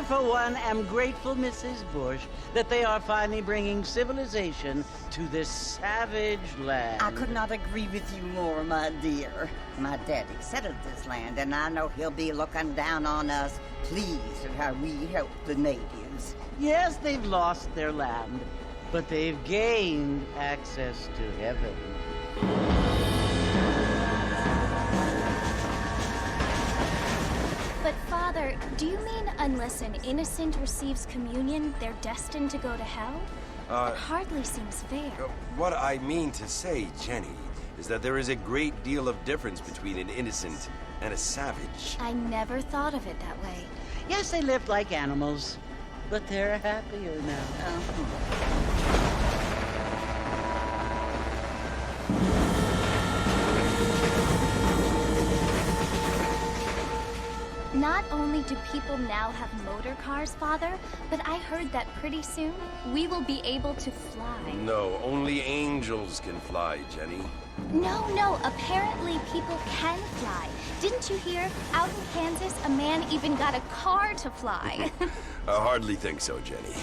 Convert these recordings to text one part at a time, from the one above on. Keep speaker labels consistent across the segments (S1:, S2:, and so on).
S1: For one, am grateful, Mrs. Bush, that they are finally bringing civilization to this savage land.
S2: I could not agree with you more, my dear. My daddy settled this land, and I know he'll be looking down on us, pleased at how we help the natives.
S1: Yes, they've lost their land, but they've gained access to heaven.
S3: But, Father, do you mean unless an innocent receives communion, they're destined to go to hell? It hardly seems fair.
S4: What I mean to say, Jenny, is that there is a great deal of difference between an innocent and a savage.
S3: I never thought of it that way.
S1: Yes, they lived like animals, but they're happier now.
S3: Not only do people now have motor cars, Father, but I heard that pretty soon we will be able to fly.
S4: No, only angels can fly, Jenny.
S3: No, apparently people can fly. Didn't you hear? Out in Kansas, a man even got a car to fly.
S4: I hardly think so, Jenny.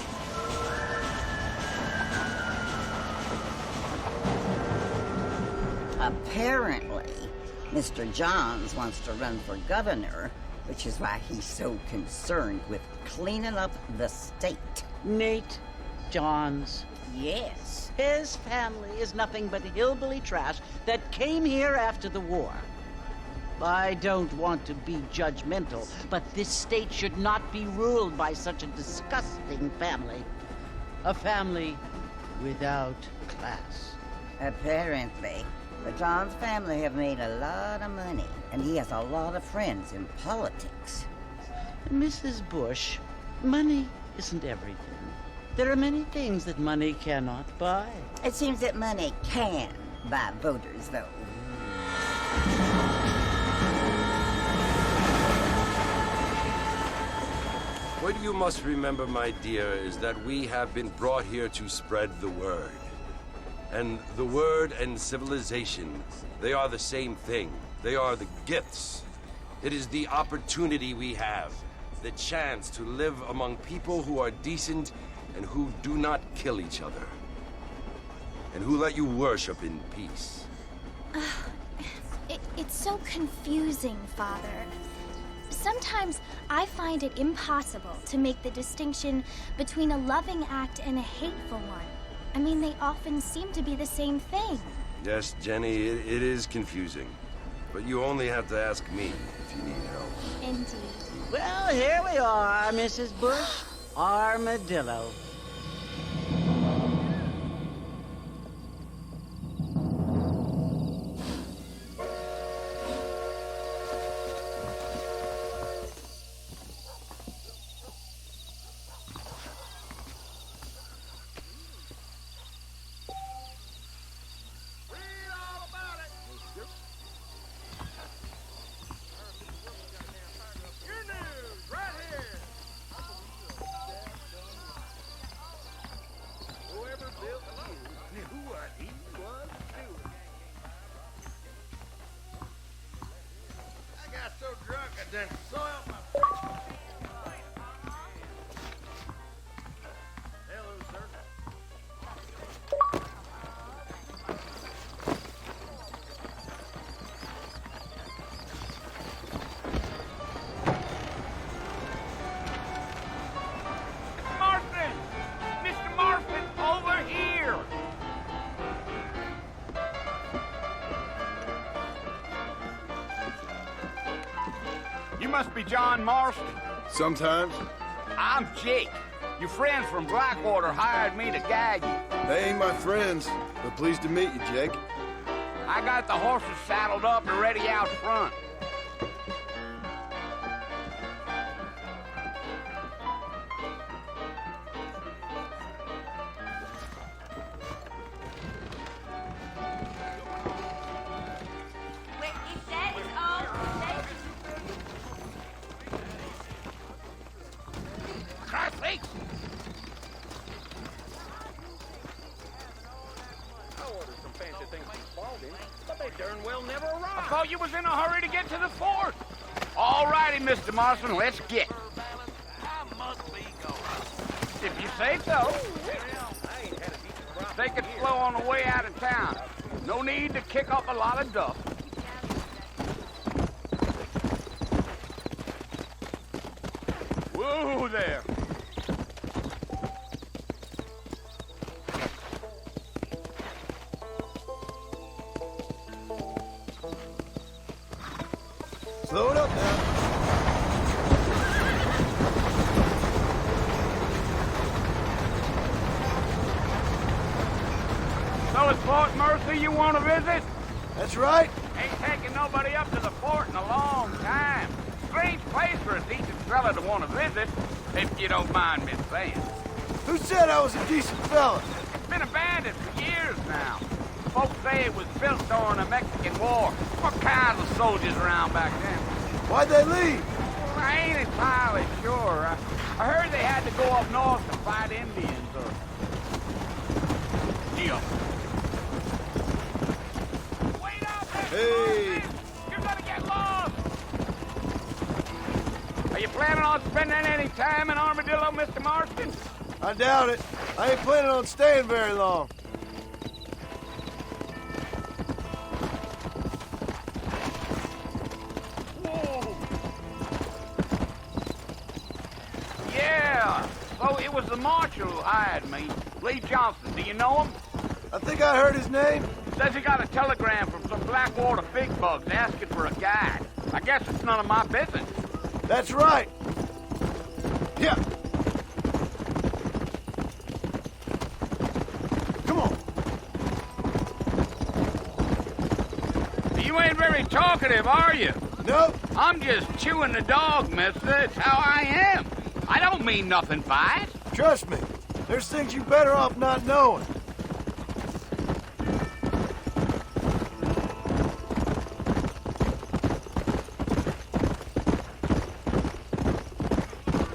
S2: Apparently, Mr. Johns wants to run for governor, which is why he's so concerned with cleaning up the state.
S1: Nate Johns.
S2: Yes.
S1: His family is nothing but hillbilly trash that came here after the war. I don't want to be judgmental, but this state should not be ruled by such a disgusting family. A family without class.
S2: Apparently. The Johns family have made a lot of money, and he has a lot of friends in politics.
S1: Mrs. Bush, money isn't everything. There are many things that money cannot buy.
S2: It seems that money can buy voters, though.
S4: What you must remember, my dear, is that we have been brought here to spread the word. And the word and civilization, they are the same thing. They are the gifts. It is the opportunity we have, the chance to live among people who are decent and who do not kill each other, and who let you worship in peace.
S3: It's so confusing, Father. Sometimes I find it impossible to make the distinction between a loving act and a hateful one. I mean, they often seem to be the same thing.
S4: Yes, Jenny, it is confusing. But you only have to ask me if you need help.
S3: Indeed.
S1: Well, here we are, Mrs. Bush. Armadillo.
S5: then. So help me. Hello, sir.
S6: Marston! Mr. Marston, over here! You must be John Marston.
S5: Sometimes.
S6: I'm Jake. Your friends from Blackwater hired me to gag you.
S5: They ain't my friends, but pleased to meet you, Jake.
S6: I got the horses saddled up and ready out front.
S7: Wait, if that is all,
S6: Christ's sakes!
S8: I ordered some fancy things from Spalding, but they darn well never arrived.
S6: I thought you was in a hurry to get to the fort. All righty, Mr. Marston, let's get.
S8: I must be going.
S6: If you say so.
S8: I ain't had a decent crop.
S6: Take it slow on the way out of town. No need to kick up a lot of dust. Whoa there.
S5: Slow it up now.
S6: So it's Fort Mercy you want to visit?
S5: That's right.
S6: Ain't taking nobody up to the fort in a long time. Strange place for a decent fella to want to visit, if you don't mind me saying.
S5: Who said I was a decent fella?
S6: It's been abandoned for years now. Folks say it was built during the Mexican War. What kinds of soldiers around back then?
S5: Why'd they leave?
S6: Well, I ain't entirely sure. I heard they had to go up north to fight Indians or... Yeah. Wait up there!
S5: Hey.
S6: You're gonna get lost! Are you planning on spending any time in Armadillo, Mr. Marston?
S5: I doubt it. I ain't planning on staying very long.
S6: Whoa! Yeah! So it was the marshal who hired me. Lee Johnson, do you know him?
S5: I think I heard his name.
S6: Says he got a telegram from some Blackwater big bugs asking for a guide. I guess it's none of my business.
S5: That's right. Yeah. Come on.
S6: You ain't very talkative, are you?
S5: Nope.
S6: I'm just chewing the dog, mister. It's how I am. I don't mean nothing by it.
S5: Trust me. There's things you better off not knowing.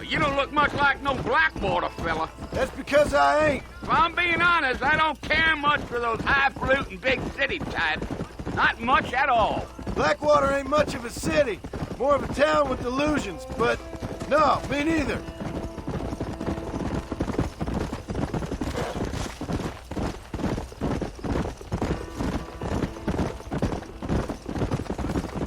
S6: You don't look much like no Blackwater fella.
S5: That's because I ain't.
S6: If I'm being honest, I don't care much for those highfalutin big city types. Not much at all.
S5: Blackwater ain't much of a city. More of a town with delusions, but no, me neither.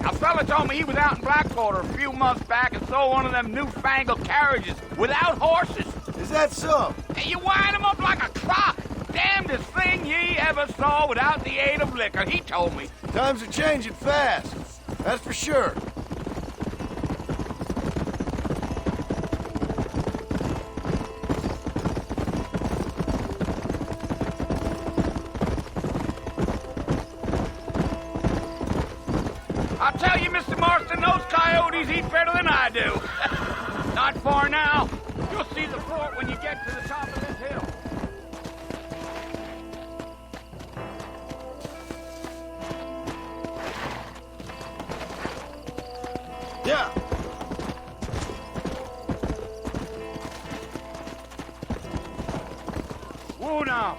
S6: A fella told me he was out in Blackwater a few months back and saw one of them newfangled carriages without horses.
S5: Is that so?
S6: And you wind 'em up like a clock. Damnedest thing ye ever saw without the aid of liquor, he told me.
S5: Times are changing fast. That's for sure.
S6: I'll tell you, Mr. Marston, those coyotes eat better than I do. Not far now. You'll see the fort when you get to the top of this hill.
S5: Yeah.
S6: Whoa now.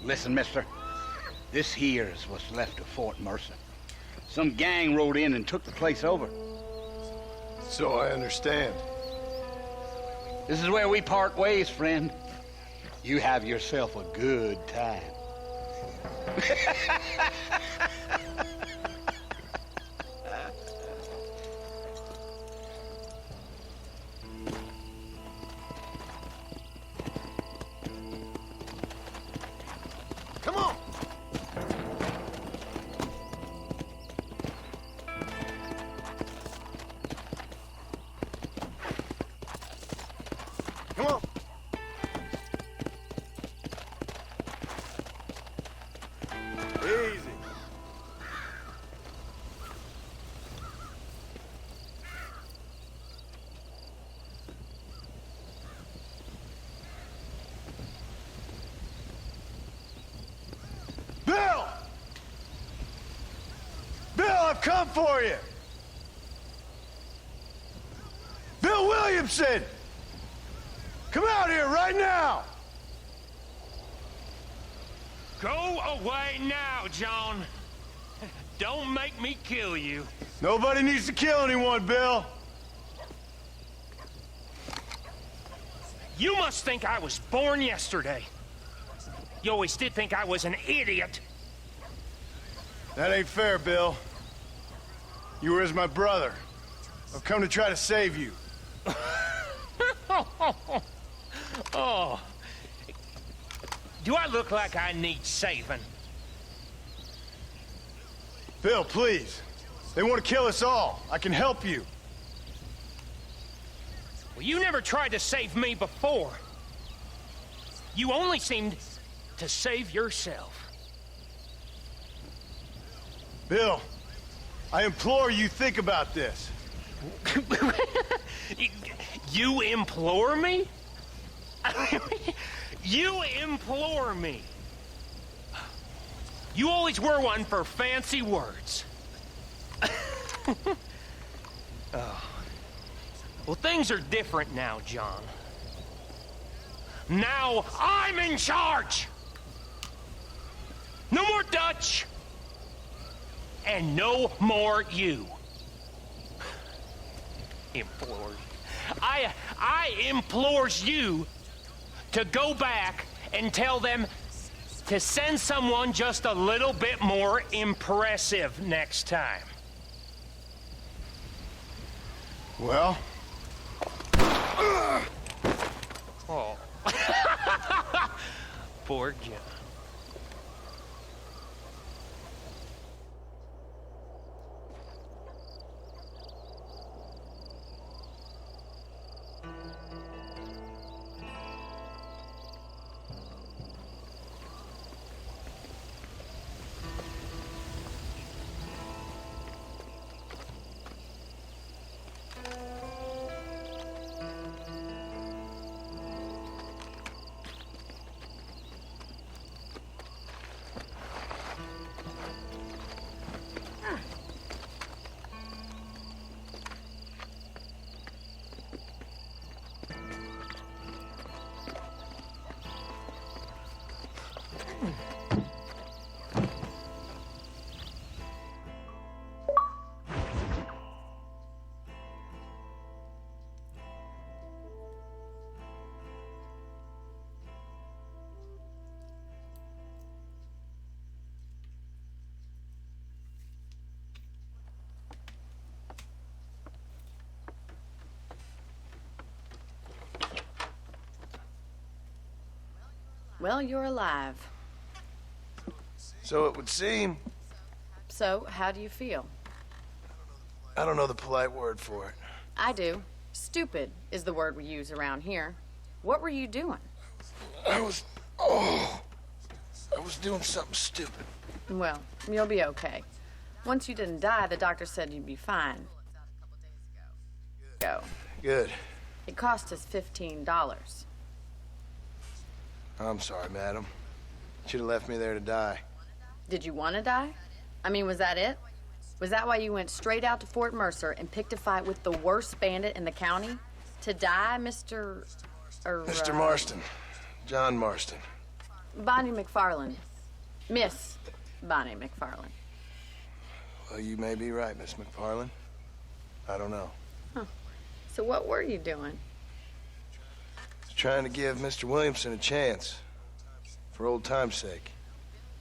S9: Listen, mister. This here is what's left of Fort Mercer. Some gang rode in and took the place over.
S5: So I understand.
S9: This is where we part ways, friend. You have yourself a good time.
S5: Come on! Come on! Easy. Bill! Bill, I've come for you! Bill Williamson! Come out here right now!
S8: Go away now, John. Don't make me kill you.
S5: Nobody needs to kill anyone, Bill.
S8: You must think I was born yesterday. You always did think I was an idiot.
S5: That ain't fair, Bill. You were as my brother. I've come to try to save you.
S8: Oh. Do I look like I need saving?
S5: Bill, please. They want to kill us all. I can help you.
S8: Well, you never tried to save me before. You only seemed to save yourself.
S5: Bill, I implore you think about this.
S8: You implore me? You implore me. You always were one for fancy words. Oh. Well, things are different now, John. Now I'm in charge. No more Dutch. And no more you. Implores. I implores you to go back and tell them to send someone just a little bit more impressive next time.
S5: Well?
S8: Oh. Poor John.
S10: Well, you're alive.
S5: So it would seem.
S10: So, how do you feel?
S5: I don't know the polite word for it.
S10: I do. Stupid is the word we use around here. What were you doing?
S5: I was doing something stupid.
S10: Well, you'll be okay. Once you didn't die, the doctor said you'd be fine. Go.
S5: Good.
S10: It cost us $15.
S5: I'm sorry, madam. Should have left me there to die.
S10: Did you want to die? I mean, was that it? Was that why you went straight out to Fort Mercer and picked a fight with the worst bandit in the county? To die, Mr.
S5: Mr. Marston. John Marston.
S10: Bonnie McFarland. Miss Bonnie McFarland.
S5: Well, you may be right, Miss McFarland. I don't know.
S10: Huh. So what were you doing?
S5: Just trying to give Mr. Williamson a chance. For old time's sake.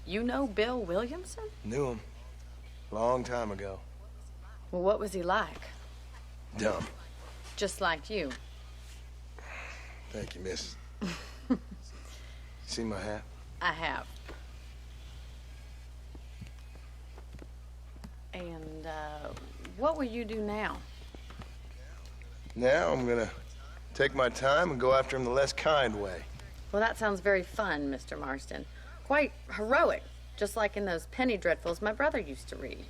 S10: You know Bill Williamson?
S5: Knew him. Long time ago.
S10: Well, what was he like?
S5: Dumb.
S10: Just like you.
S5: Thank you, miss. See my hat?
S10: I have. And, what will you do now?
S5: Now I'm gonna take my time and go after him the less kind way.
S10: Well, that sounds very fun, Mr. Marston. Quite heroic, just like in those penny dreadfuls my brother used to read.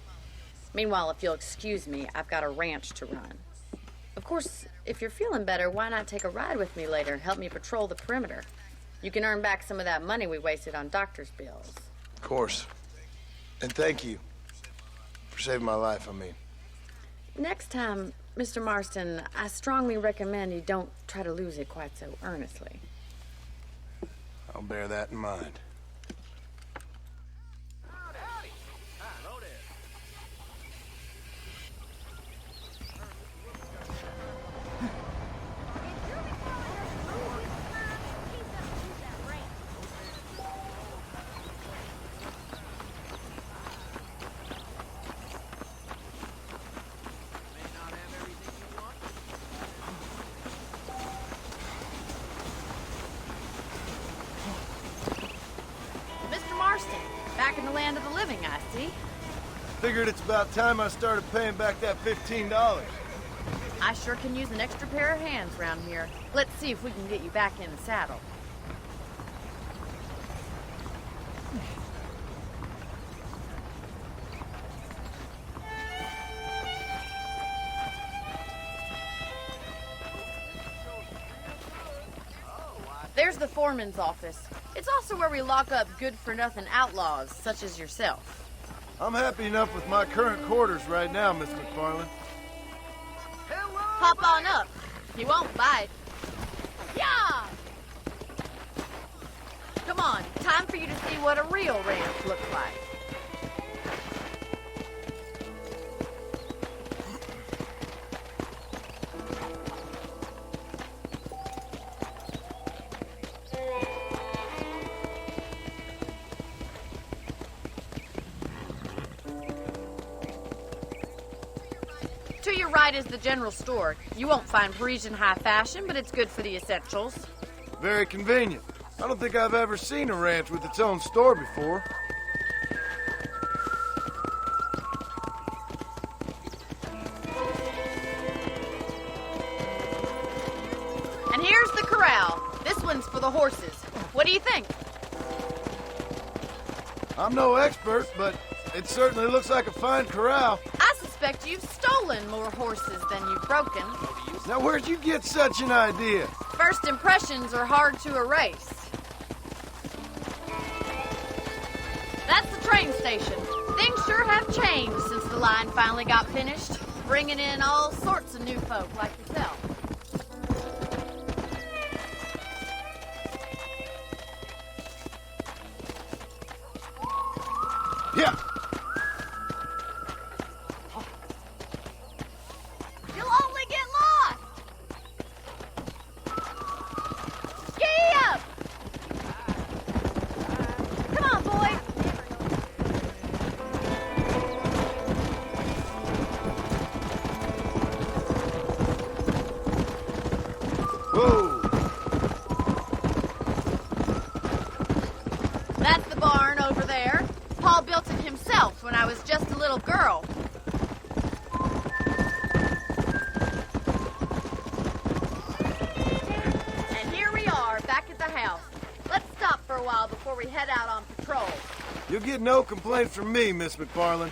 S10: Meanwhile, if you'll excuse me, I've got a ranch to run. Of course, if you're feeling better, why not take a ride with me later and help me patrol the perimeter? You can earn back some of that money we wasted on doctor's bills.
S5: Of course. And thank you. For saving my life, I mean.
S10: Next time, Mr. Marston, I strongly recommend you don't try to lose it quite so earnestly.
S5: I'll bear that in mind.
S10: Back in the land of the living, I see.
S5: Figured it's about time I started paying back that $15.
S10: I sure can use an extra pair of hands around here. Let's see if we can get you back in the saddle. There's the foreman's office. It's also where we lock up good-for-nothing outlaws, such as yourself.
S5: I'm happy enough with my current quarters right now, Miss McFarland.
S10: Hop on up. He won't bite. Yeah! Come on, time for you to see what a real ranch looks like. To your right is the general store. You won't find Parisian high fashion, but it's good for the essentials.
S5: Very convenient. I don't think I've ever seen a ranch with its own store before.
S10: And here's the corral. This one's for the horses. What do you think?
S5: I'm no expert, but it certainly looks like a fine corral.
S10: I suspect you've stolen more horses than you've broken.
S5: Now, where'd you get such an idea?
S10: First impressions are hard to erase. That's the train station. Things sure have changed since the line finally got finished, bringing in all sorts of new folk like yourself.
S5: Yeah.
S10: You'll only get lost! Giddy up! Come on, boys!
S5: Whoa.
S10: That's the barn over there. Paul built it himself when I was just a little girl. And here we are, back at the house. Let's stop for a while before we head out on patrol.
S5: You'll get no complaints from me, Miss McFarland.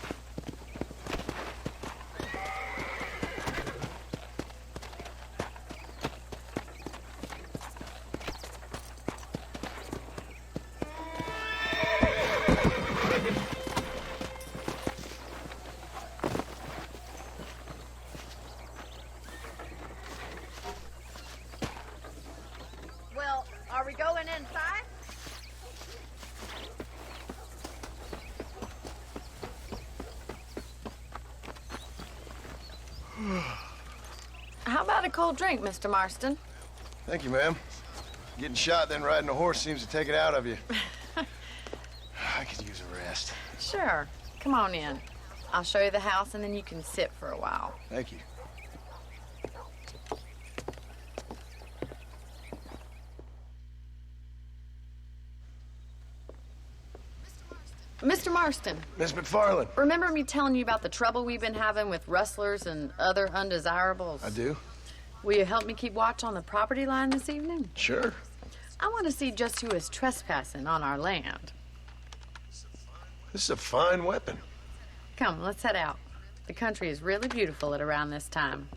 S10: Well, are we going inside? cold drink, Mr. Marston.
S5: Thank you, ma'am. Getting shot, then riding a horse seems to take it out of you. I could use a rest.
S10: Sure. Come on in. I'll show you the house, and then you can sit for a while.
S5: Thank you.
S10: Mr. Marston.
S5: Miss McFarland.
S10: Remember me telling you about the trouble we've been having with rustlers and other undesirables?
S5: I do.
S10: Will you help me keep watch on the property line this evening?
S5: Sure.
S10: I want to see just who is trespassing on our land.
S5: This is a fine weapon.
S10: Come, let's head out. The country is really beautiful at around this time.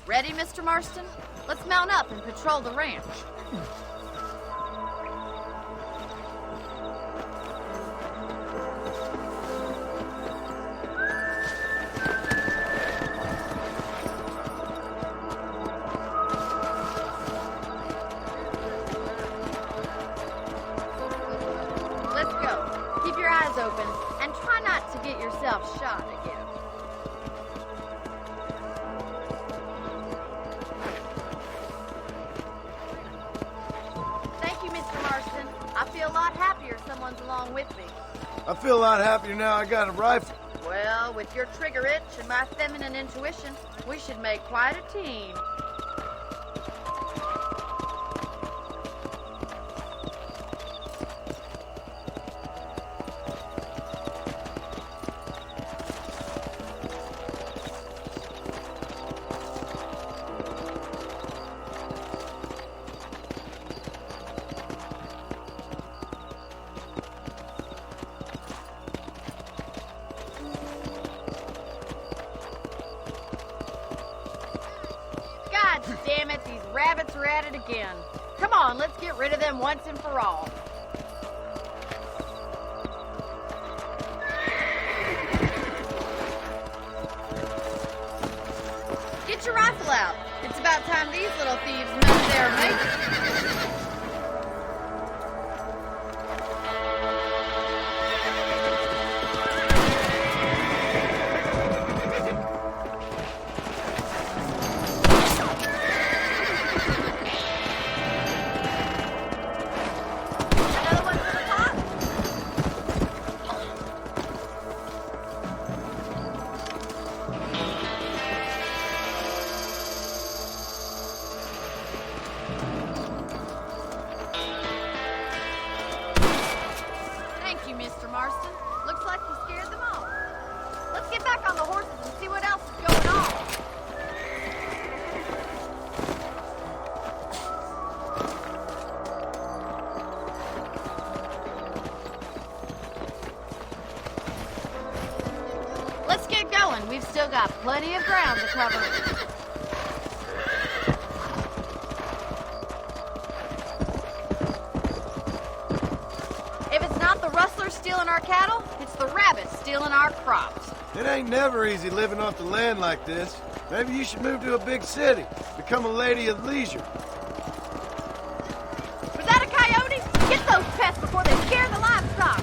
S10: Ready, Mr. Marston? Let's mount up and patrol the ranch. Let's go. Keep your eyes open and try not to get yourself shot again. I feel a lot happier someone's along with me.
S5: I feel a lot happier now I got a rifle.
S10: Well, with your trigger itch and my feminine intuition, we should make quite a team. Damn it, these rabbits are at it again. Come on, let's get rid of them once and for all. Get your rifle out. It's about time these little thieves know their mate. Mr. Marston. Looks like you scared them all. Let's get back on the horses and see what else is going on. Let's get going. We've still got plenty of ground to cover. Stealing our cattle, it's the rabbits stealing our crops.
S5: It ain't never easy living off the land like this. Maybe you should move to a big city, become a lady of leisure.
S10: Was that a coyote? Get those pests before they scare the livestock.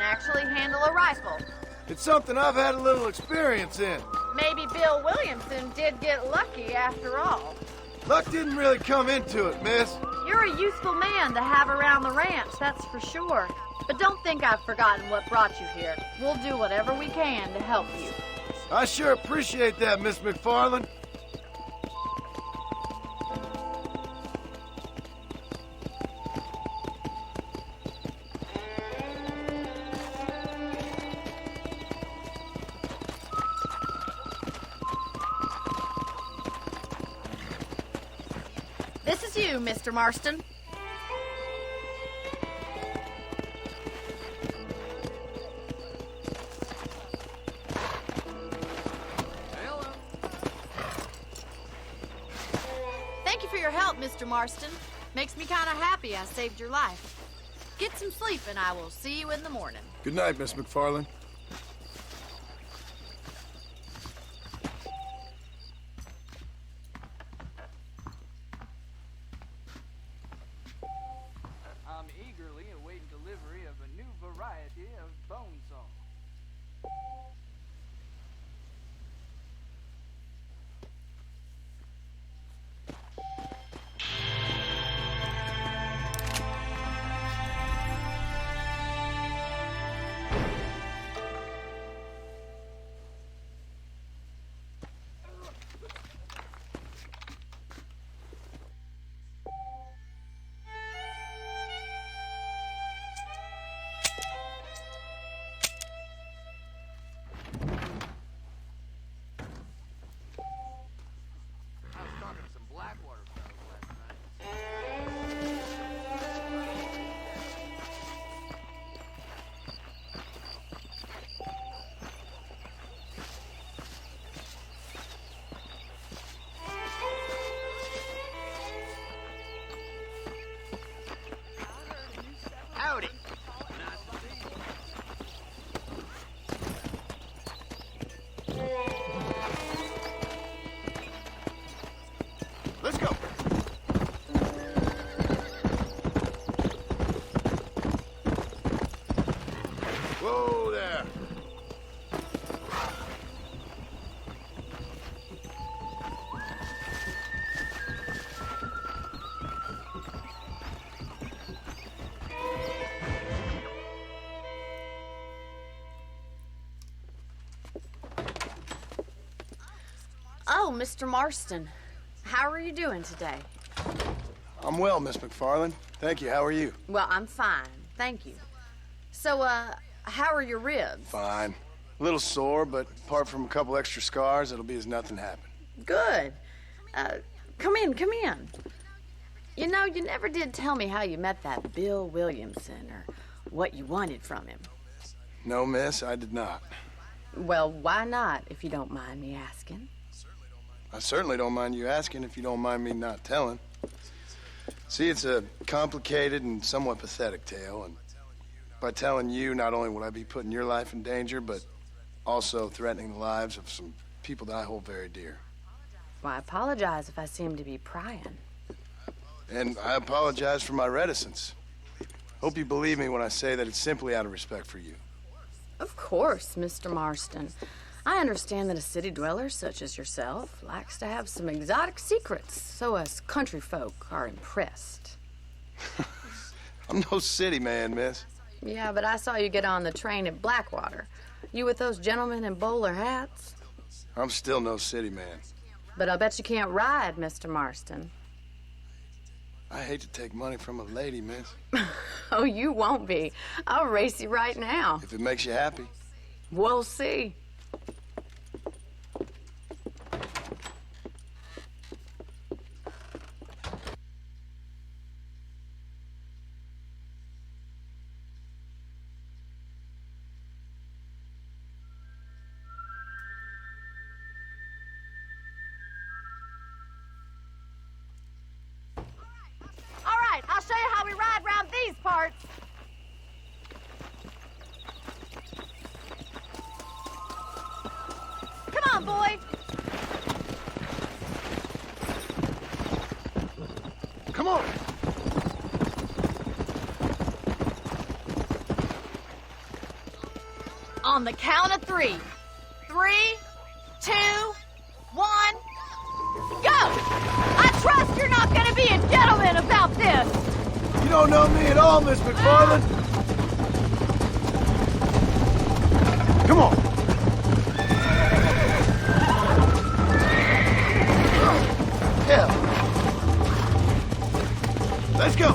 S10: actually handle a rifle.
S5: It's something I've had a little experience in.
S10: Maybe Bill Williamson did get lucky after all.
S5: Luck didn't really come into it, miss.
S10: You're a useful man to have around the ranch, that's for sure. But don't think I've forgotten what brought you here. We'll do whatever we can to help you.
S5: I sure appreciate that, Miss McFarland.
S10: This is you, Mr. Marston. Thank you for your help, Mr. Marston. Makes me kind of happy I saved your life. Get some sleep and I will see you in the morning.
S5: Good night, Miss McFarland.
S11: I'm eagerly awaiting delivery of a new variety of bone saw. I was talking to some Blackwater fellas last night. Howdy. Nice to see you.
S5: Let's go. Whoa there.
S10: Oh, Mr. Marston. How are you doing today?
S5: I'm well, Miss McFarland. Thank you. How are you?
S10: Well, I'm fine. Thank you. So, how are your ribs?
S5: Fine. A little sore, but apart from a couple extra scars, it'll be as nothing happened.
S10: Good. Come in, come in. You know, you never did tell me how you met that Bill Williamson or what you wanted from him.
S5: No, miss, I did not.
S10: Well, why not, if you don't mind me asking?
S5: I certainly don't mind you asking if you don't mind me not telling. See, it's a complicated and somewhat pathetic tale, and by telling you, not only would I be putting your life in danger, but also threatening the lives of some people that I hold very dear.
S10: Well, I apologize if I seem to be prying.
S5: And I apologize for my reticence. Hope you believe me when I say that it's simply out of respect for you.
S10: Of course, Mr. Marston. I understand that a city dweller such as yourself likes to have some exotic secrets, so us country folk are impressed.
S5: I'm no city man, miss.
S10: Yeah, but I saw you get on the train at Blackwater. You with those gentlemen in bowler hats?
S5: I'm still no city man.
S10: But I bet you can't ride, Mr. Marston.
S5: I hate to take money from a lady, miss.
S10: Oh, you won't be. I'll race you right now.
S5: If it makes you happy.
S10: We'll see. I'll show you how we ride round these parts. Come on, boy.
S5: Come on.
S7: on the count of 3. 3, 2, 1, go! I trust you're not gonna be a gentleman about this!
S5: You don't know me at all, Miss McFarland. Come on. Yeah. Let's go.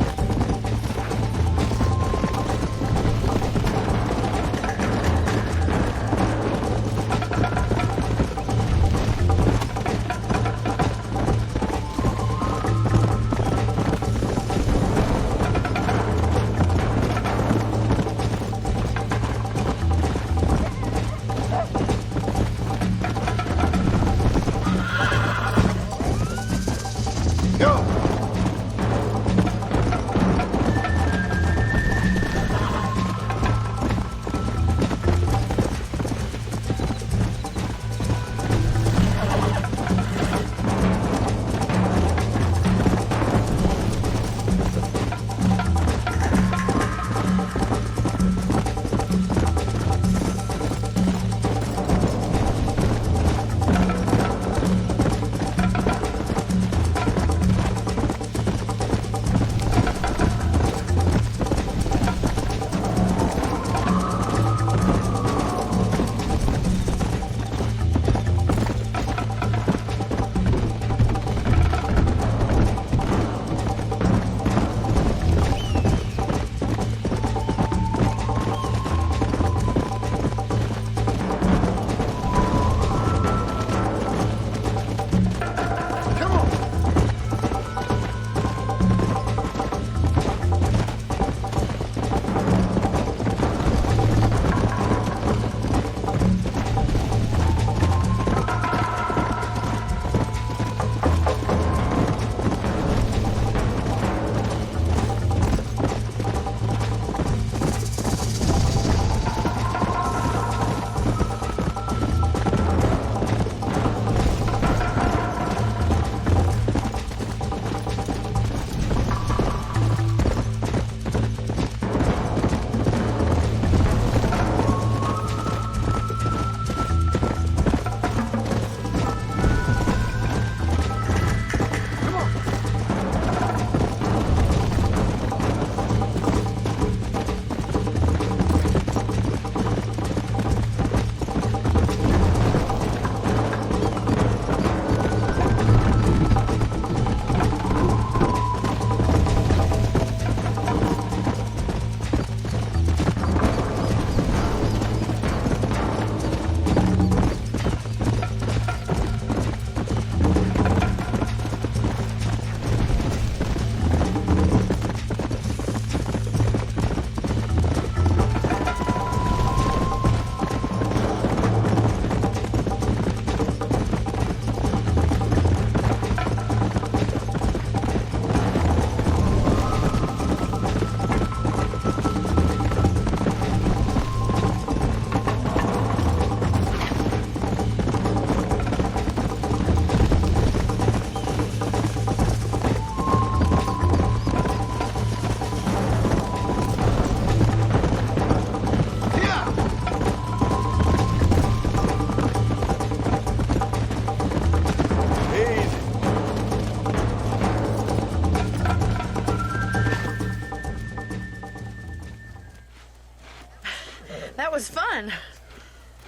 S10: That was fun.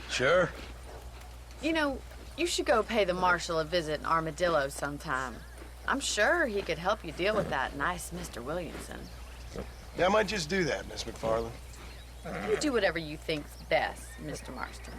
S5: Sure.
S10: You know, you should go pay the marshal a visit in Armadillo sometime. I'm sure he could help you deal with that nice Mr. Williamson.
S5: Yeah, I might just do that, Miss McFarland.
S10: You do whatever you think's best, Mr. Marston.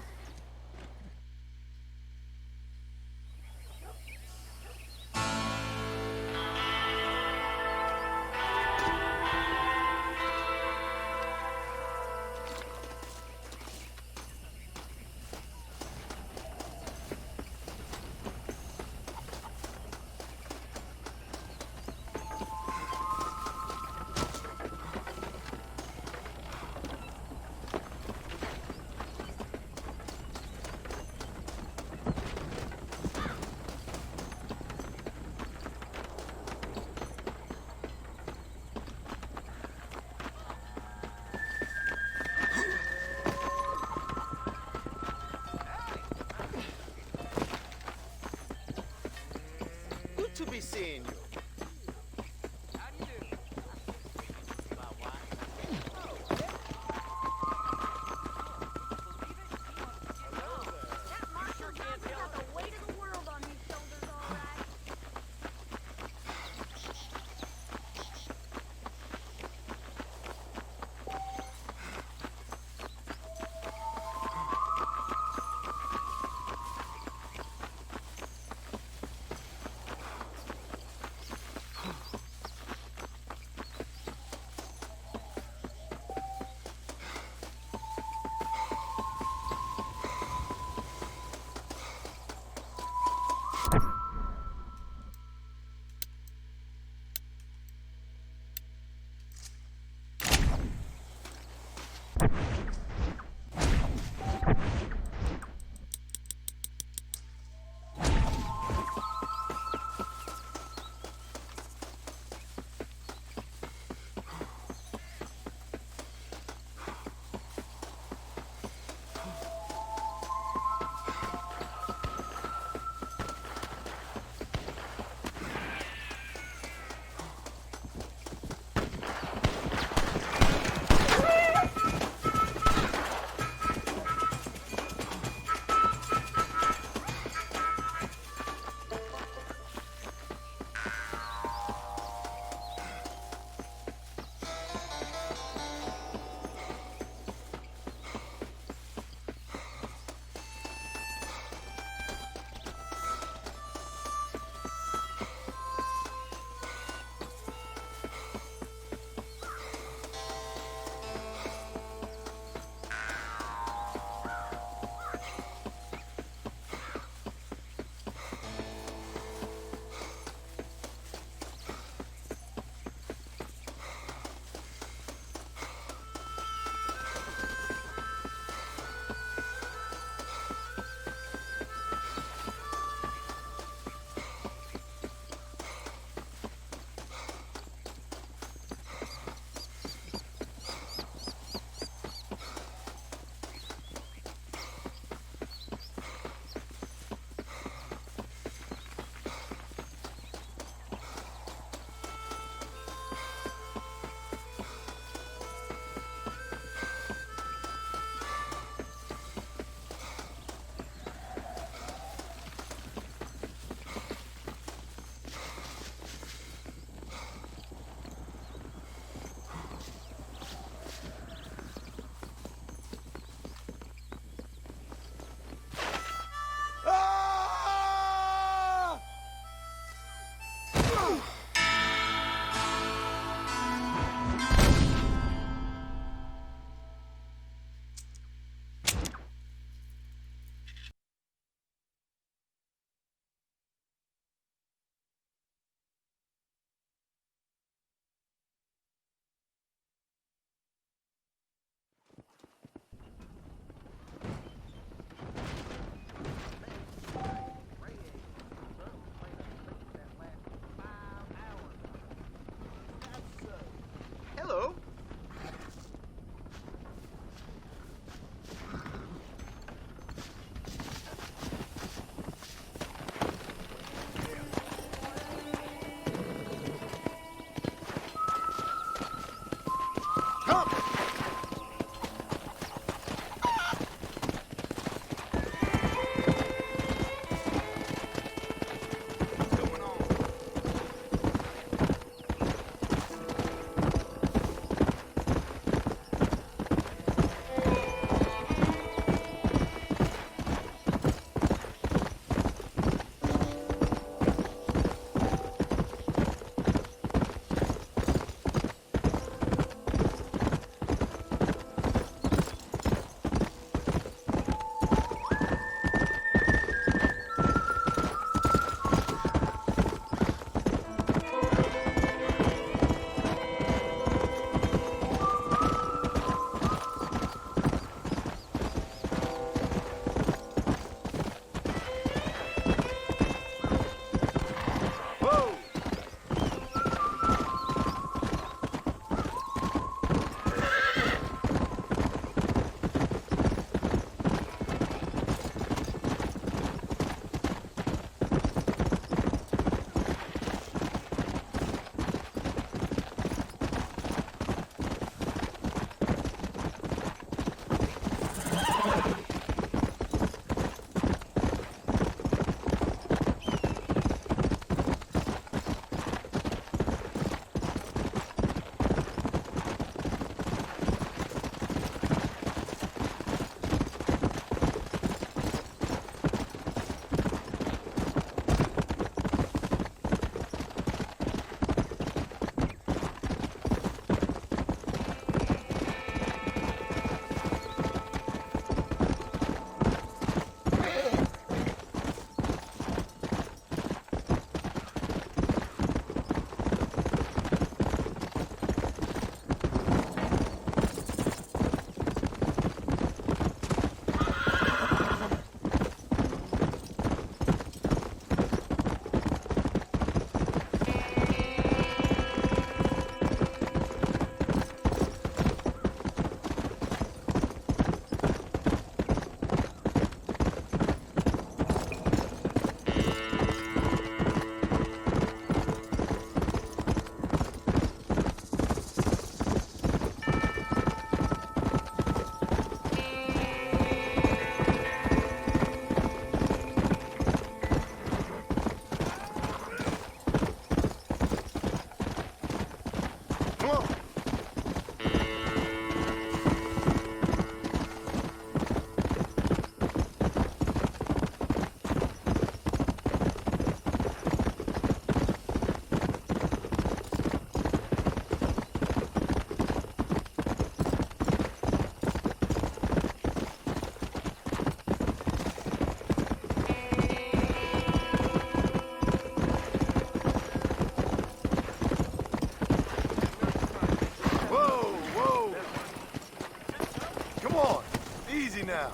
S5: you now.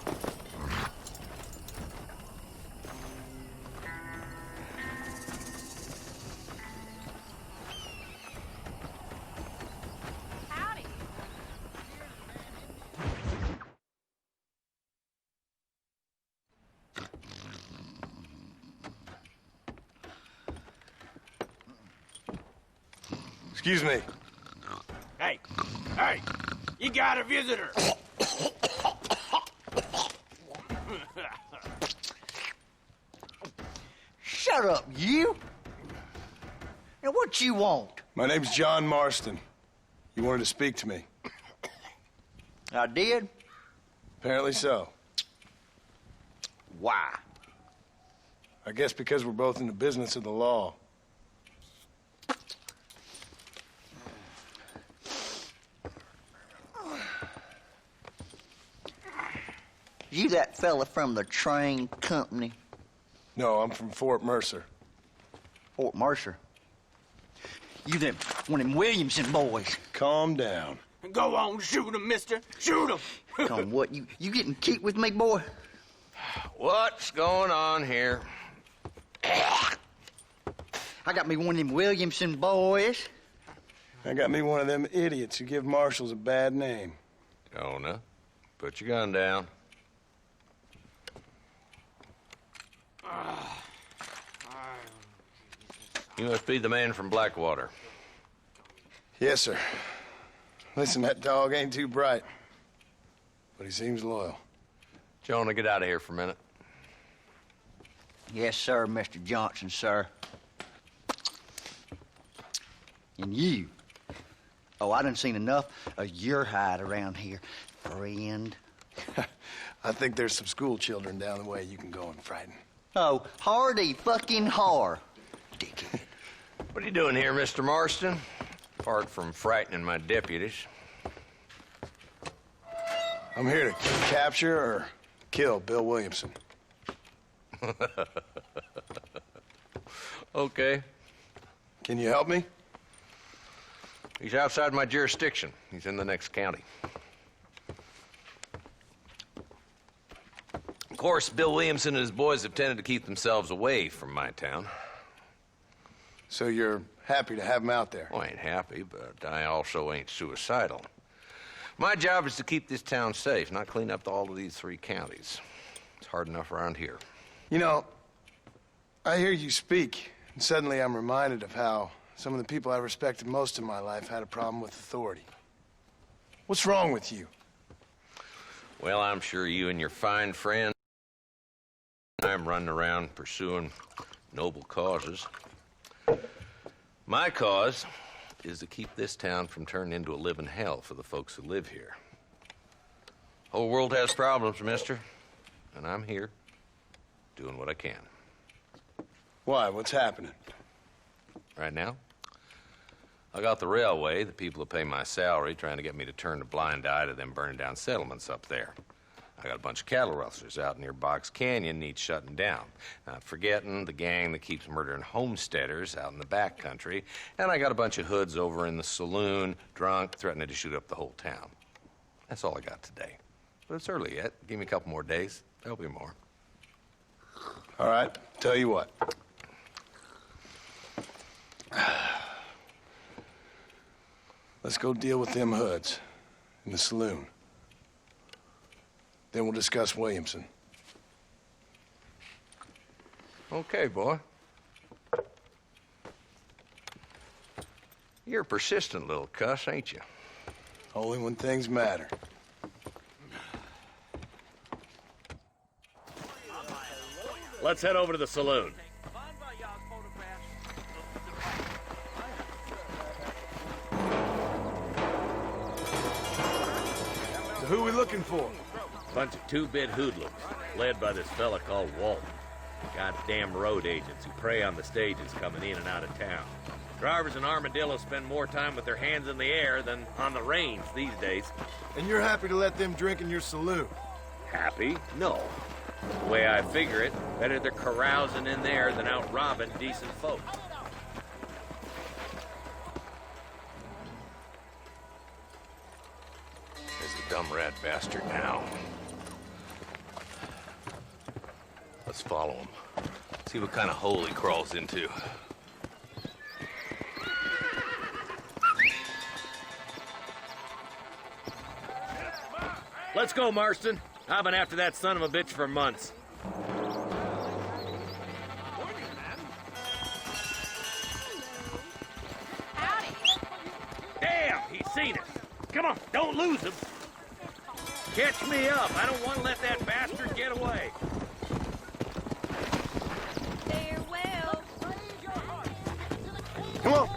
S7: Howdy.
S5: Excuse me.
S6: Hey, hey, you got a visitor.
S12: Shut up, you! And what you want?
S5: My name's John Marston. You wanted to speak to me.
S12: I did?
S5: Apparently so.
S12: Why?
S5: I guess because we're both in the business of the law.
S12: You that fella from the train company?
S5: No, I'm from Fort Mercer.
S12: Fort Mercer? You them one of them Williamson boys.
S5: Calm down.
S6: Go on, shoot him, mister. Shoot him.
S12: Come what, you getting cute with me, boy?
S13: What's going on here?
S12: I got me one of them Williamson boys.
S5: I got me one of them idiots who give marshals a bad name.
S13: Jonah, put your gun down. You must be the man from Blackwater.
S5: Yes, sir. Listen, that dog ain't too bright, but he seems loyal.
S13: Jonah, get out of here for a minute.
S12: Yes, sir, Mr. Johnson, sir. And you. Oh, I done seen enough of your hide around here, friend.
S5: I think there's some school children down the way you can go and frighten.
S12: Oh, hardy fucking har. Dickhead.
S13: What are you doing here, Mr. Marston? Apart from frightening my deputies.
S5: I'm here to capture or kill Bill Williamson.
S13: Okay.
S5: Can you help me?
S13: He's outside my jurisdiction. He's in the next county. Of course, Bill Williamson and his boys have tended to keep themselves away from my town.
S5: So you're happy to have him out there?
S13: Well, I ain't happy, but I also ain't suicidal. My job is to keep this town safe, not clean up all of these 3 counties. It's hard enough around here.
S5: You know, I hear you speak, and suddenly I'm reminded of how some of the people I respected most in my life had a problem with authority. What's wrong with you?
S13: Well, I'm sure you and your fine friend I'm running around pursuing noble causes. My cause is to keep this town from turning into a living hell for the folks who live here. Whole world has problems, mister, and I'm here doing what I can.
S5: Why? What's happening?
S13: Right now, I got the railway, the people who pay my salary, trying to get me to turn a blind eye to them burning down settlements up there. I got a bunch of cattle rustlers out near Box Canyon needs shutting down. Not forgetting the gang that keeps murdering homesteaders out in the back country. And I got a bunch of hoods over in the saloon, drunk, threatening to shoot up the whole town. That's all I got today. But it's early yet. Give me a couple more days. There'll be more.
S5: All right, tell you what. Let's go deal with them hoods in the saloon. Then we'll discuss Williamson.
S13: Okay, boy. You're a persistent little cuss, ain't you?
S5: Only when things matter.
S14: Let's head over to the saloon.
S5: So who are we looking for?
S14: Bunch of two-bit hoodlums, led by this fella called Walt. Goddamn road agents who prey on the stages coming in and out of town. Drivers in Armadillo spend more time with their hands in the air than on the reins these days.
S5: And you're happy to let them drink in your saloon?
S14: Happy? No. The way I figure it, better they're carousing in there than out robbing decent folk.
S13: There's the dumb rat bastard now. Let's follow him. See what kind of hole he crawls into.
S14: Let's go, Marston. I've been after that son of a bitch for months. Damn, he's seen us. Come on, don't lose him. Catch me up. I don't want to let that bastard get away.
S7: Farewell.
S5: Come on.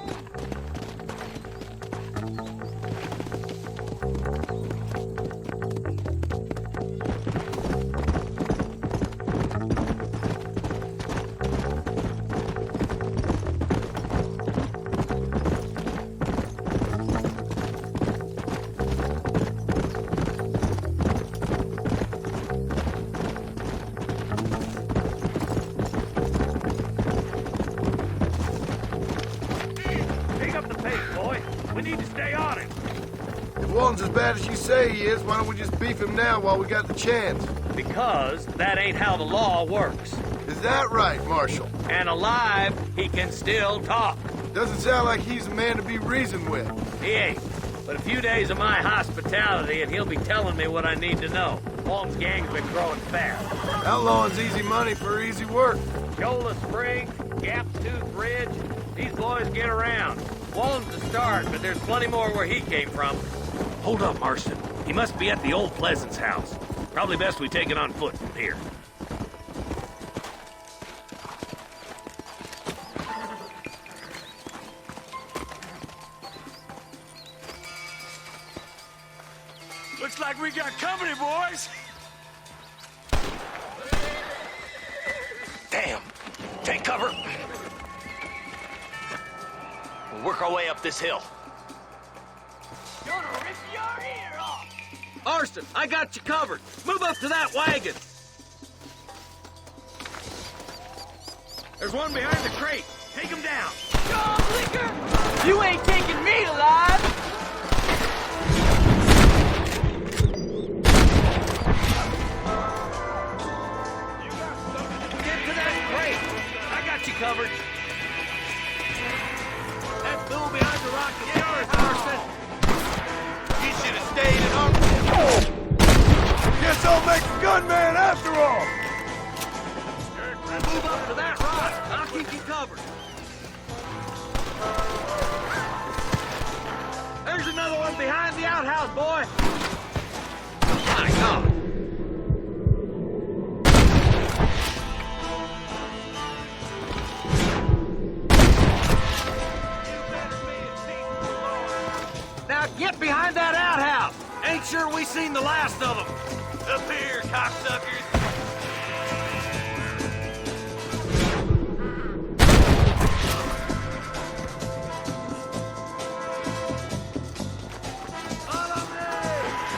S14: Pick up the pace, boy. We need to stay on him.
S5: If Walton's as bad as you say he is, why don't we just beef him now while we got the chance?
S14: Because that ain't how the law works.
S5: Is that right, Marshal?
S14: And alive, he can still talk.
S5: Doesn't sound like he's a man to be reasoned with.
S14: He ain't. But a few days of my hospitality and he'll be telling me what I need to know. Walton's gang's been growing fast.
S5: Outlawing's easy money for easy work.
S14: Shola Springs, Gap Tooth Ridge, these boys get around. Walton's the start, but there's plenty more where he came from. Hold up, Marston. He must be at the old Pleasance house. Probably best we take it on foot from here.
S6: Looks like we got company, boys.
S8: Damn! Take cover! We'll work our way up this hill.
S6: Gonna rip your ear off.
S14: Marston, I got you covered. Move up to that wagon. There's one behind the crate. Take him down.
S6: John Liquor, you ain't taking me alive.
S14: Get to that crate. I got you covered. That fool behind the rock is yours, Marston.
S5: He should have stayed at home. Guess I'll make a gunman after all.
S14: Move up to that rock. I'll keep you covered. There's another one behind the outhouse, boy. My God. Now get behind that outhouse. Ain't sure we seen the last of them. Up here, cocksuckers.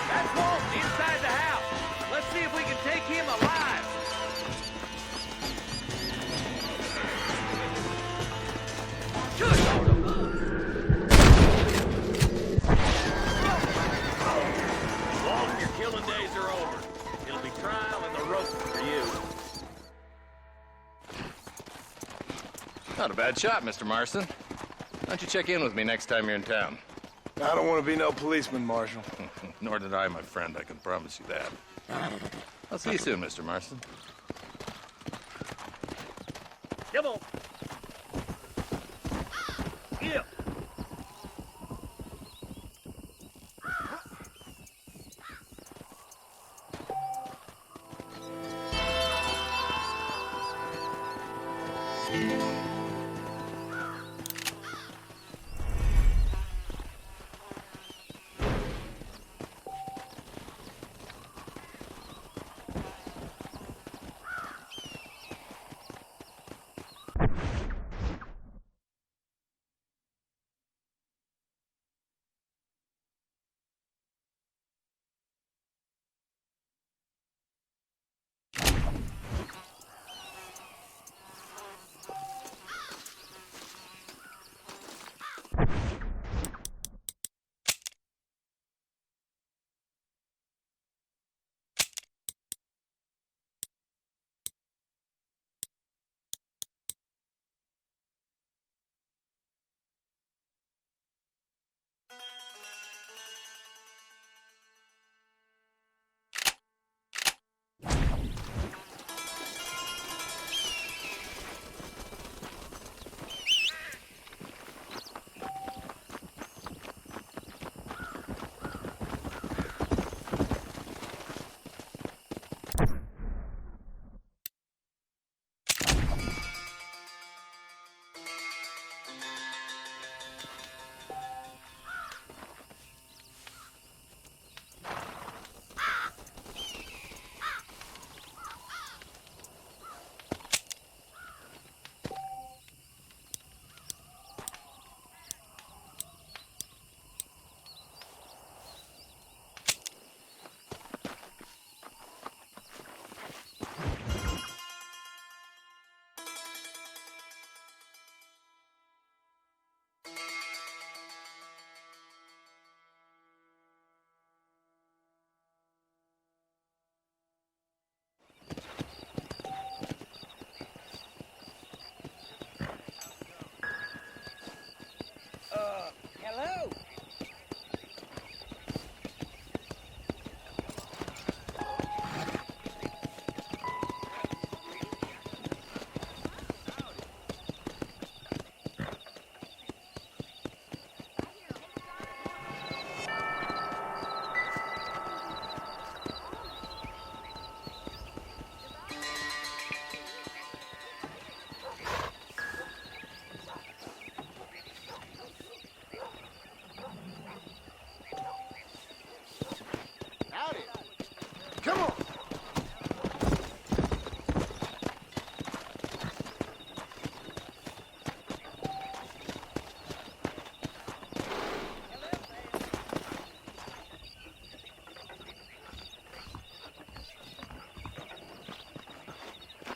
S14: That's Walton inside the house. Let's see if we can take him alive. Good Walton, your killing days are over. It'll be trial and the rope for you.
S13: Not a bad shot, Mr. Marston. Why don't you check in with me next time you're in town?
S5: I don't want to be no policeman, Marshal.
S13: Nor did I, my friend. I can promise you that. I'll see you soon, Mr. Marston.
S14: Come on. Yeah.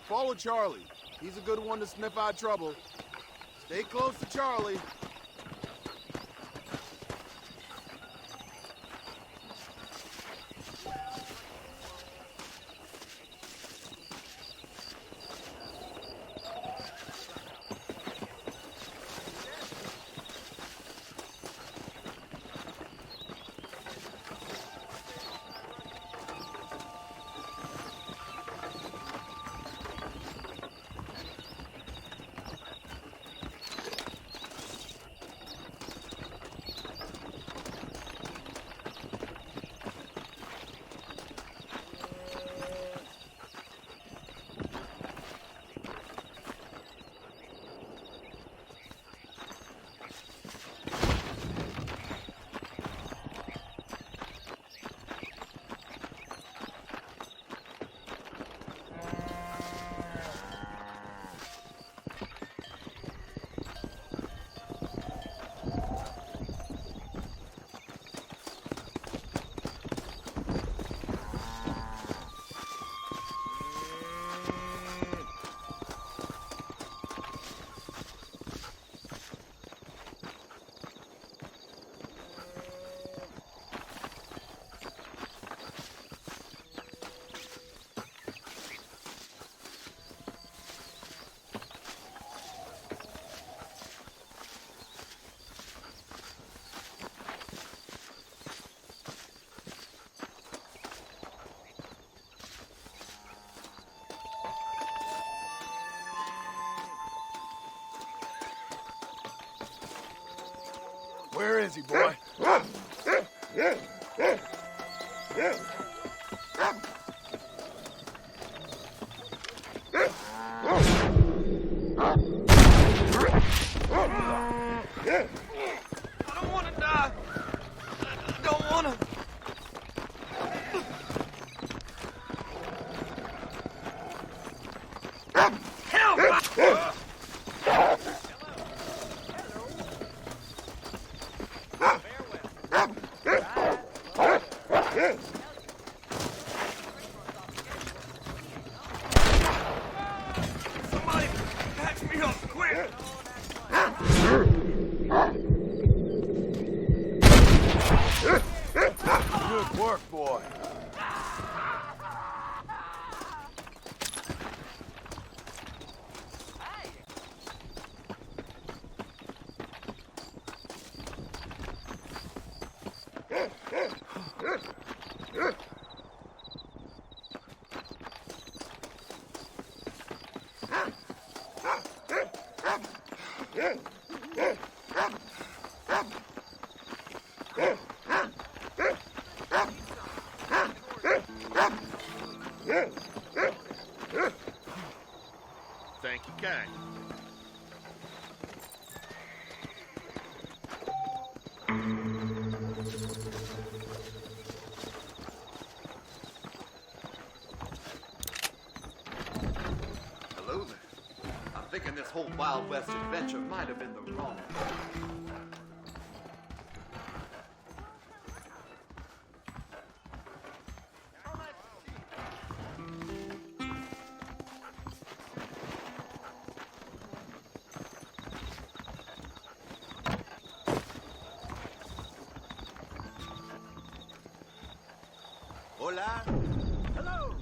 S15: follow Charlie. He's a good one to sniff out trouble. Stay close to Charlie. Where is he, boy?
S16: I don't want to die. I don't want to. Help! Somebody patch me up, quick!
S15: Good work, boy.
S16: Thank you, kind.
S17: Hello there. I'm thinking this whole Wild West adventure might have been the wrong one.
S16: Hola. Hello.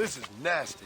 S5: This is nasty.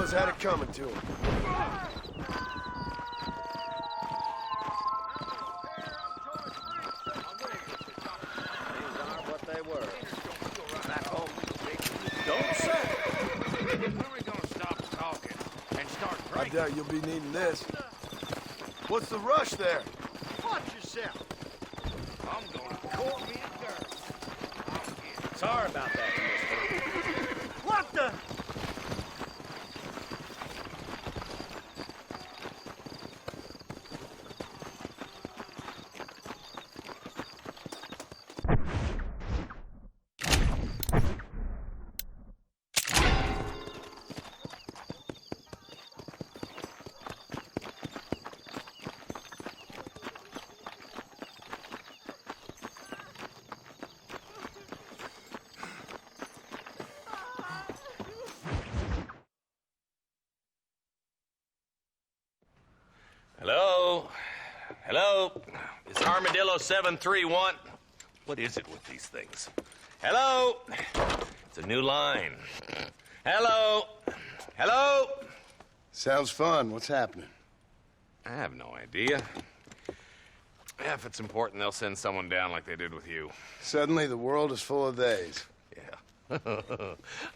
S5: Had it coming to him.
S14: These aren't what they were. Back home, don't say. When are we gonna stop talking and start
S5: I
S14: drinking?
S5: doubt you'll be needing this. What's the rush there?
S14: Watch yourself. I'm gonna court me a girl. Sorry about that, mister. What the? Hello? Hello? It's Armadillo 731. What is it with these things? Hello? It's a new line. Hello? Hello?
S5: Sounds fun. What's happening?
S13: I have no idea. Yeah, if it's important, they'll send someone down like they did with you.
S5: Suddenly, the world is full of theys.
S13: Yeah.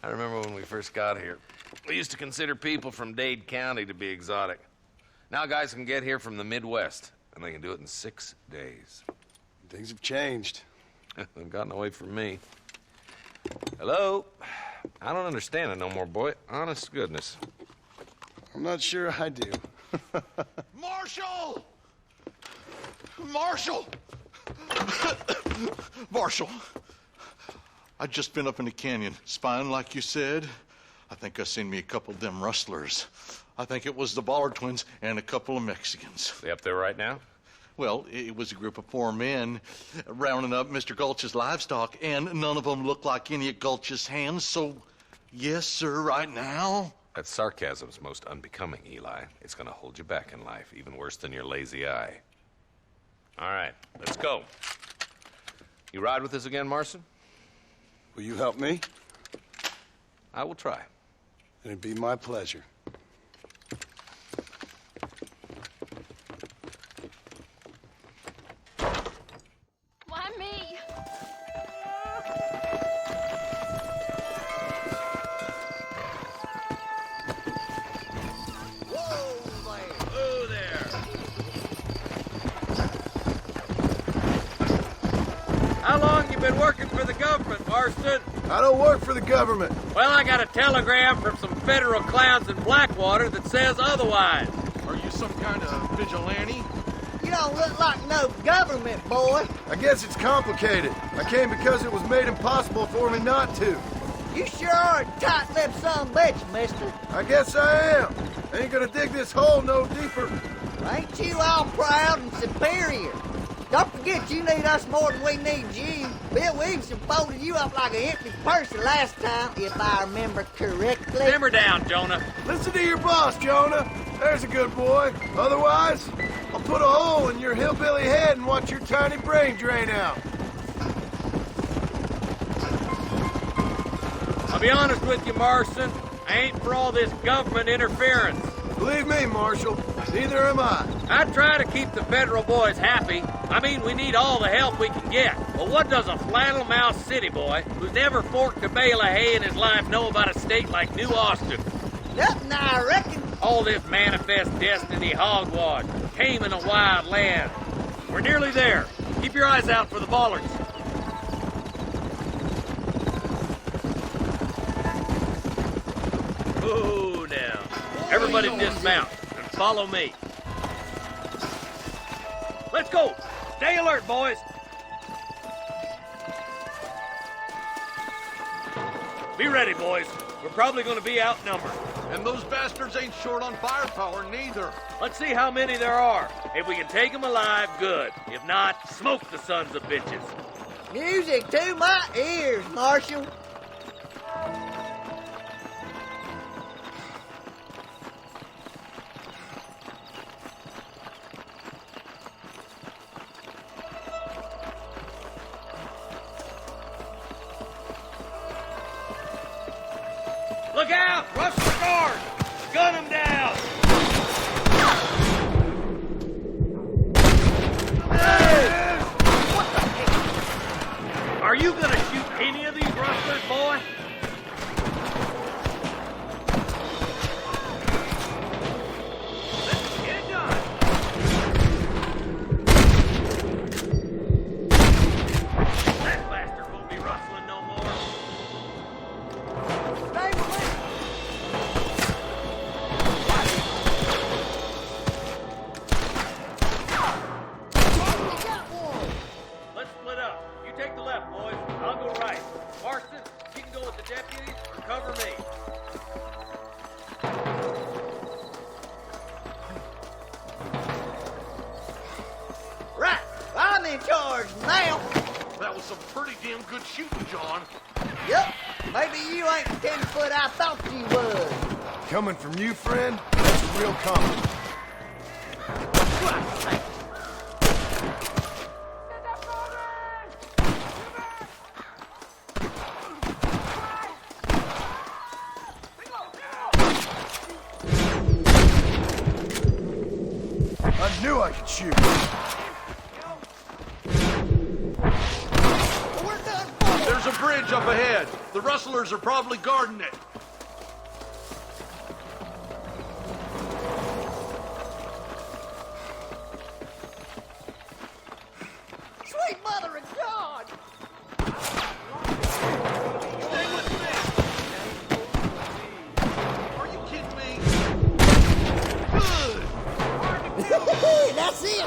S13: I remember when we first got here. We used to consider people from Dade County to be exotic. Now guys can get here from the Midwest, and they can do it in 6 days.
S5: Things have changed.
S13: They've gotten away from me. Hello? I don't understand it no more, boy. Honest to goodness.
S5: I'm not sure I do.
S18: Marshal! Marshal! Marshal! I just been up in the canyon, spying like you said. I think I seen me a couple of them rustlers. I think it was the Ballard twins and a couple of Mexicans.
S13: They up there right now?
S18: Well, it was a group of 4 men rounding up Mr. Gulch's livestock, and none of them looked like any of Gulch's hands, so yes, sir, right now.
S13: That sarcasm's most unbecoming, Eli. It's gonna hold you back in life, even worse than your lazy eye. All right, let's go. You ride with us again, Marson?
S5: Will you help me?
S13: I will try.
S5: It'd be my pleasure.
S7: Why me?
S14: Whoa there!
S6: How long you been working for the government, Marston?
S5: I don't work for the government.
S14: Well, I got a telegram from some federal clowns in Blackwater that says otherwise.
S18: Are you some kind of vigilante?
S2: You don't look like no government, boy.
S5: I guess it's complicated. I came because it was made impossible for me not to.
S2: You sure are a tight-lipped son of a bitch, mister.
S5: I guess I am. Ain't gonna dig this hole no deeper.
S2: Ain't you all proud and superior? Don't forget you need us more than we need you. Bill Williamson folded you up like an empty purse last time, if I remember correctly.
S14: Simmer down, Jonah.
S5: Listen to your boss, Jonah. There's a good boy. Otherwise, I'll put a hole in your hillbilly head and watch your tiny brain drain out.
S14: I'll be honest with you, Marston. I ain't for all this government interference.
S5: Believe me, Marshal, neither am I.
S14: I try to keep the federal boys happy. I mean, we need all the help we can get. But what does a flannel-mouthed city boy who's never forked a bale of hay in his life know about a state like New Austin?
S2: Nothing, I reckon.
S14: All this manifest destiny hogwash, taming a wild land. We're nearly there. Keep your eyes out for the bollards. Oh, now. Everybody dismount and follow me. Let's go. Stay alert, boys. Be ready, boys. We're probably going to be outnumbered.
S18: And those bastards ain't short on firepower, neither.
S14: Let's see how many there are. If we can take them alive, good. If not, smoke the sons of bitches.
S2: Music to my ears, Marshal.
S14: Look out! Rush the guard! Gun them down! Hey! What the heck? Are you gonna shoot any of these rustlers, boy? Let's get it done! That bastard won't be rustling no more. Let's split up. You take the left, boys. I'll go right. Marston, you can go with the deputies or cover me.
S2: Right, I'm in charge now.
S18: That was some pretty damn good shooting, John.
S2: Yep, maybe you ain't the 10-foot I thought you was.
S5: Coming from you, friend, that's a real compliment. I knew I could shoot.
S18: There's a bridge up ahead. The rustlers are probably guarding it.
S2: Sweet mother of God!
S18: Stay with me. Are you kidding me? Good.
S2: That's it!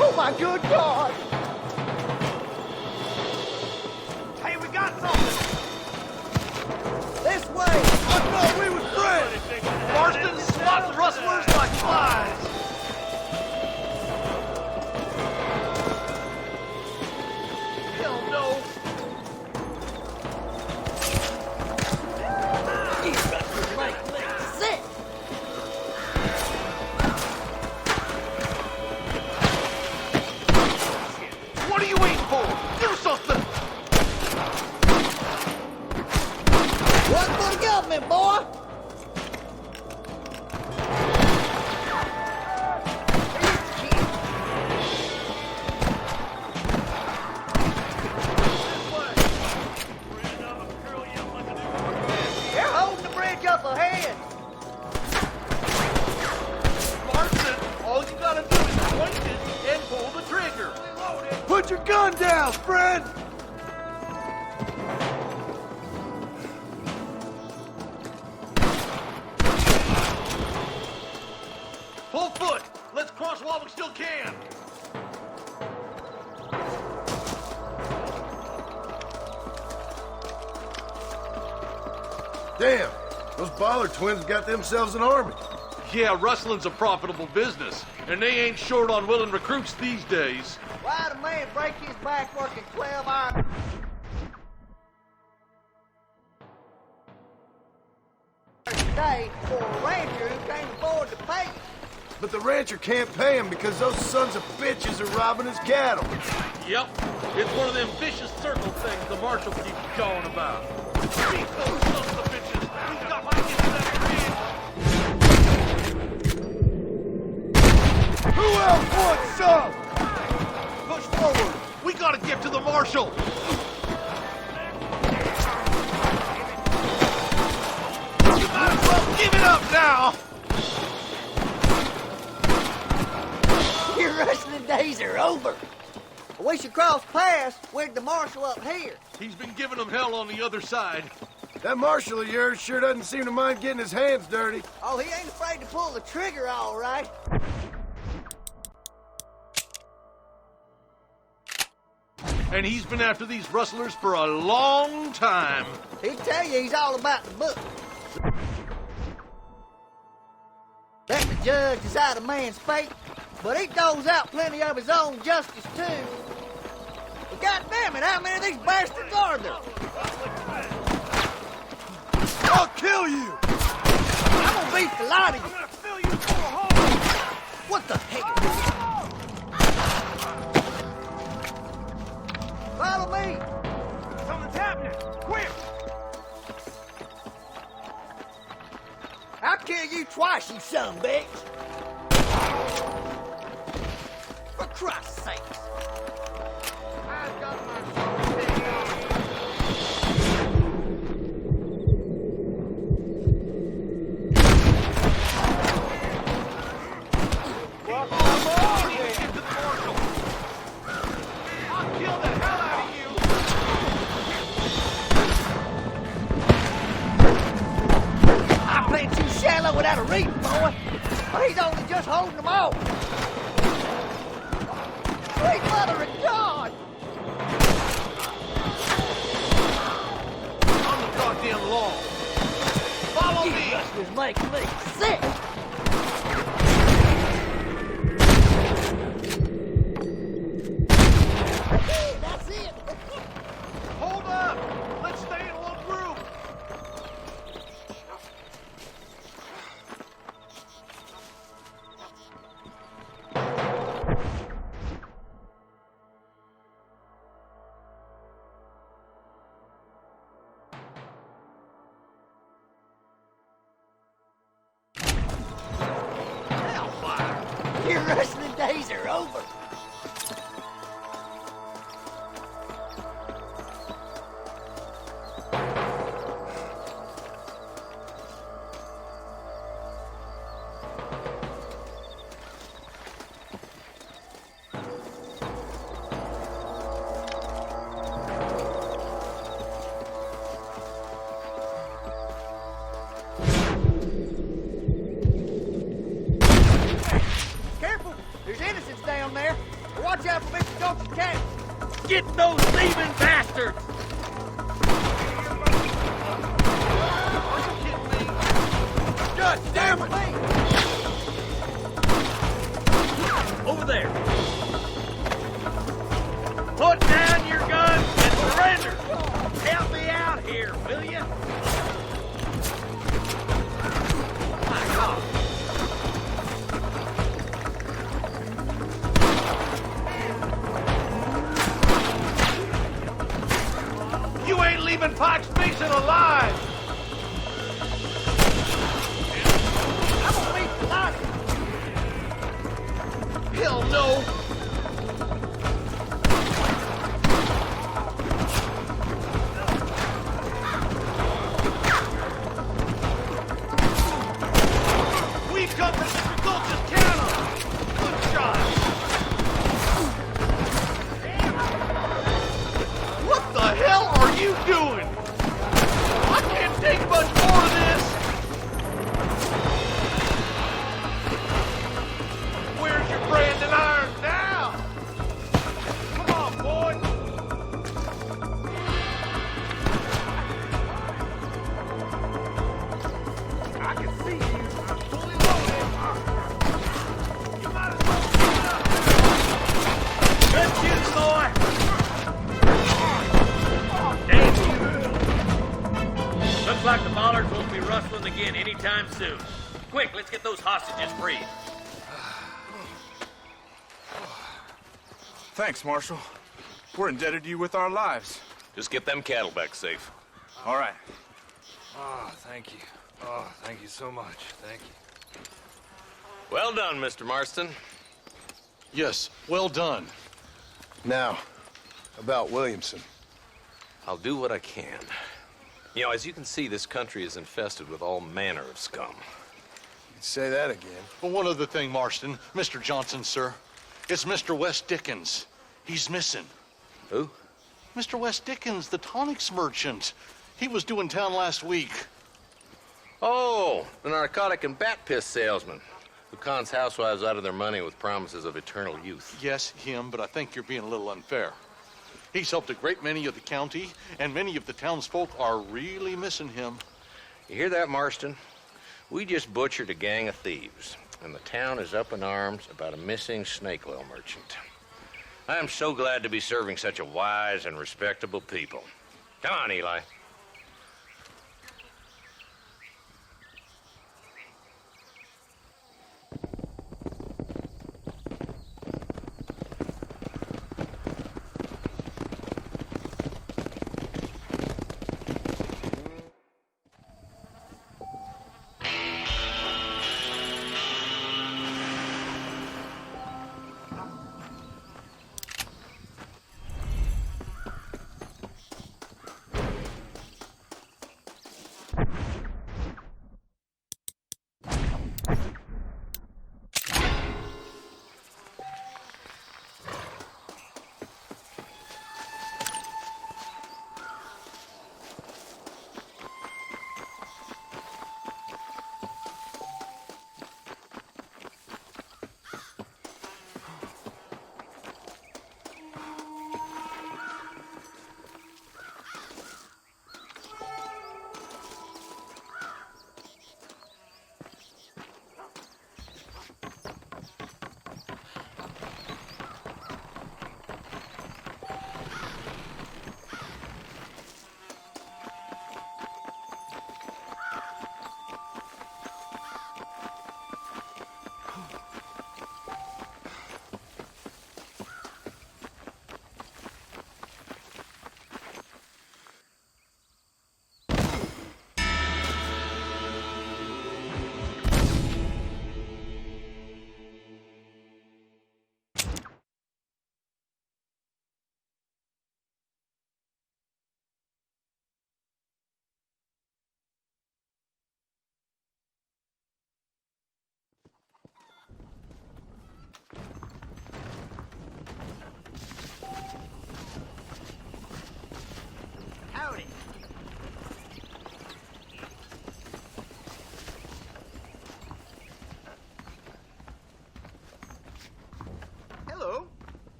S2: Oh my good God!
S14: Hey, we got something!
S2: This way!
S18: I thought we was friends. Marston spots rustlers like flies. Hell no.
S2: Sick!
S18: What are you waiting for? Do something.
S2: One for the government, boy! They're holding the bridge up ahead!
S18: Marston, all you gotta do is point it and pull the trigger.
S5: Put your gun down, friend!
S18: cross while we still can.
S5: Damn, those Baller twins got themselves an army.
S18: Yeah, rustling's a profitable business, and they ain't short on willing recruits these days.
S2: Why'd a man break his back working 12 hours a day for a rancher who can't afford to pay him?
S5: But the rancher can't pay him because those sons of bitches are robbing his cattle.
S18: Yep, it's one of them vicious circle things the marshal keeps going about. Beat those sons of bitches! We've got to get to that ranch! Who else wants some? Push forward! We gotta get to the marshal! You might as well give it up now!
S2: Your rustling days are over. We should cross paths with the marshal up here.
S18: He's been giving them hell on the other side.
S5: That marshal of yours sure doesn't seem to mind getting his hands dirty.
S2: Oh, he ain't afraid to pull the trigger, all right.
S18: And he's been after these rustlers for a long time.
S2: He'd tell you he's all about the book. Let the judge decide a man's fate, but he doles out plenty of his own justice, too. But goddamn it, how many of these bastards are there?
S5: I'll kill you!
S2: I'm gonna beat the lot of you.
S5: I'm gonna fill you full of holes!
S2: What the hell? Follow me!
S5: Something's happening! Quick!
S2: I'll kill you twice, you son of a bitch! For Christ's sakes! I've got my without a reason, boy. He's only just holding them off. Sweet mother of God!
S18: On the goddamn law. Follow me!
S2: This is making me sick! That's it!
S18: Hold up! Let's stay in one group!
S2: Your wrestling days are over. There's innocents down there. Watch out for Mr. Jones' cat.
S6: Get those thieving bastards!
S2: God damn it!
S6: Over there. Put down your guns and surrender. Help me out here, will you? My God.
S18: You ain't leaving Pikes Basin alive!
S2: I'm gonna beat the lot of you.
S18: Hell no! We've come from Mr. Gulch's counter! Good shot! What the hell are you doing? I can't take much more of this! Where's your
S14: him soon. Quick, let's get those hostages free.
S19: Thanks, Marshal. We're indebted to you with our lives.
S14: Just get them cattle back safe.
S19: All right.
S20: Oh, thank you. Oh, thank you so much. Thank you.
S14: Well done, Mr. Marston.
S18: Yes, well done.
S5: Now, about Williamson.
S13: I'll do what I can. You know, as you can see, this country is infested with all manner of scum.
S5: You'd say that again.
S18: But one other thing, Marston. Mr. Johnson, sir. It's Mr. West Dickens. He's missing.
S13: Who?
S18: Mr. West Dickens, the tonics merchant. He was due in town last week.
S13: Oh, the narcotic and bat piss salesman who cons housewives out of their money with promises of eternal youth.
S18: Yes, him, but I think you're being a little unfair. He's helped a great many of the county, and many of the townsfolk are really missing him.
S13: You hear that, Marston? We just butchered a gang of thieves, and the town is up in arms about a missing snake oil merchant. I am so glad to be serving such a wise and respectable people. Come on, Eli.